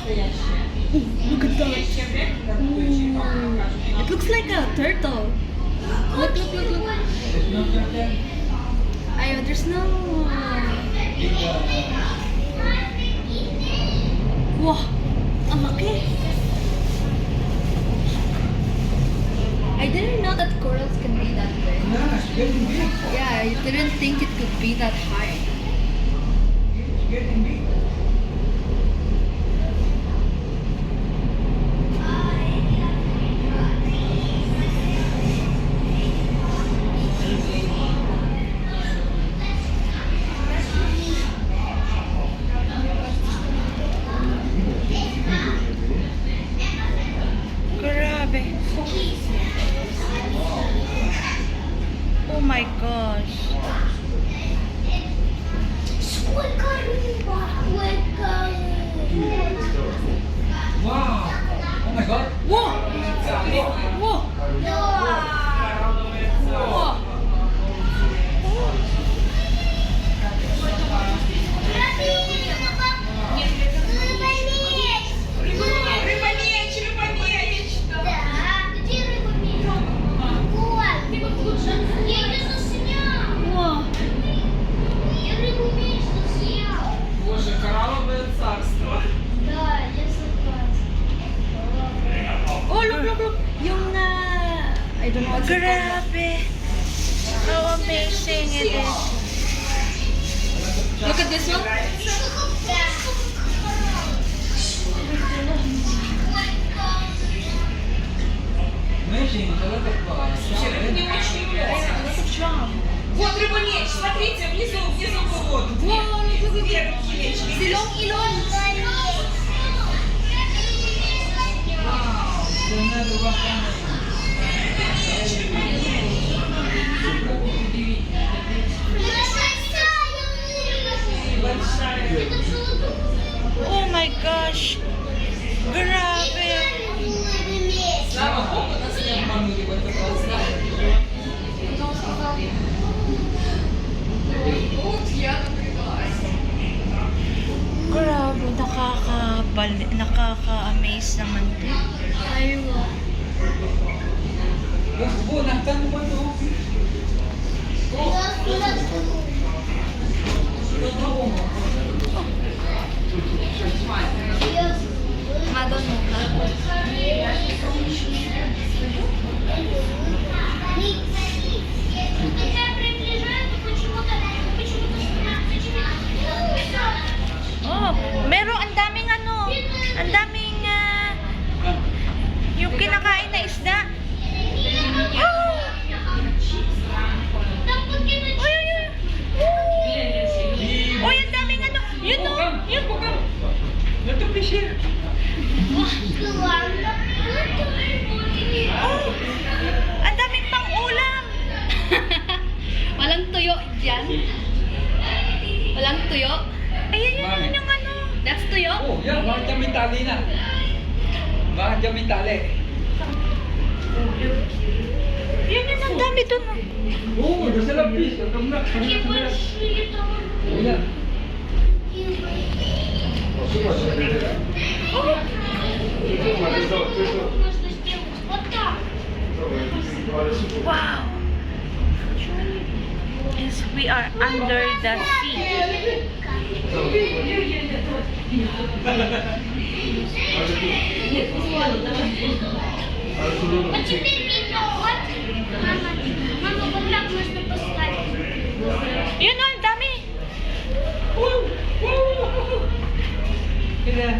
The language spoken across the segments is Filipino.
Look at that. It looks like a turtle. Look. Ayo, there's no... Wow, ang laki. I didn't know that corals can be that big. Yeah, it's getting big. Yeah, I didn't think it could be that high. It's getting big. Grabe. Oh my gosh. Wow. Oh my God. Whoa! Whoa! Whoa! Whoa! Боже, коралловое царство. Oh, look! Yung I don't know what's it called. Grabe. How amazing it is. Look at this one. Amazing. It's a lot of Вот рыба меч, смотрите, внизу вот. Wow, look. Меч. Silong ilon. Wow. There's another one coming. Oh my gosh. Grabe. Слава Богу, нас не обманули в этот раз. Grabe. Nakaka-amaze naman din. Aywa. Bu, naktan mo ba ito? Madon mo ka. Oh, meron ang daming ang daming yung kinakain na isda. Oh! Uy, ang daming yun o, yun. Ito fish here. Oh, ang daming pang ulam. Walang tuyo dyan. Walang tuyo. Ayun yung That's tuyo? Oh, yan. Bakit kami tali na? Bakit kami tali? Yun yung ang dami dun. Oh, there's a lot of fish. Come na. Oh, yan. Wow. Yes, we are under the sea. Yun o, ang dami. Kaya.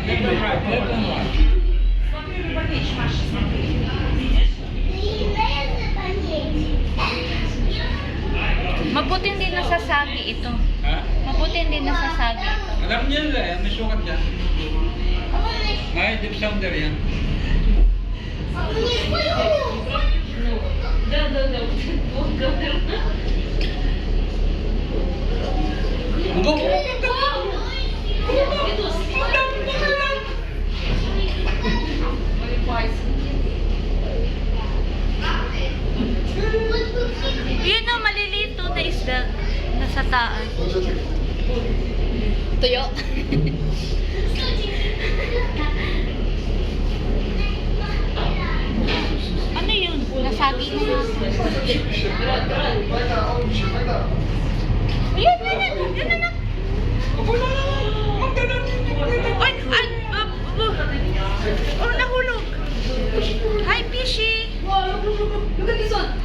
Left and right. Смотри, рыба меч, Маша, смотри. Видишь? Mabuti hindi nasasagi ito. Ha? Mabuti hindi nasasagi ito. Alam niya nila yan. May sukat yan. May deep sounder yan. Yun o, maliliit Gataan. Tuyo. Ano yun? Nasagi mo na. Ayun, yun, yun. Yun, anak. Ay, ay, oh, nahulog. Hi, Fishy. Wow, look at this one.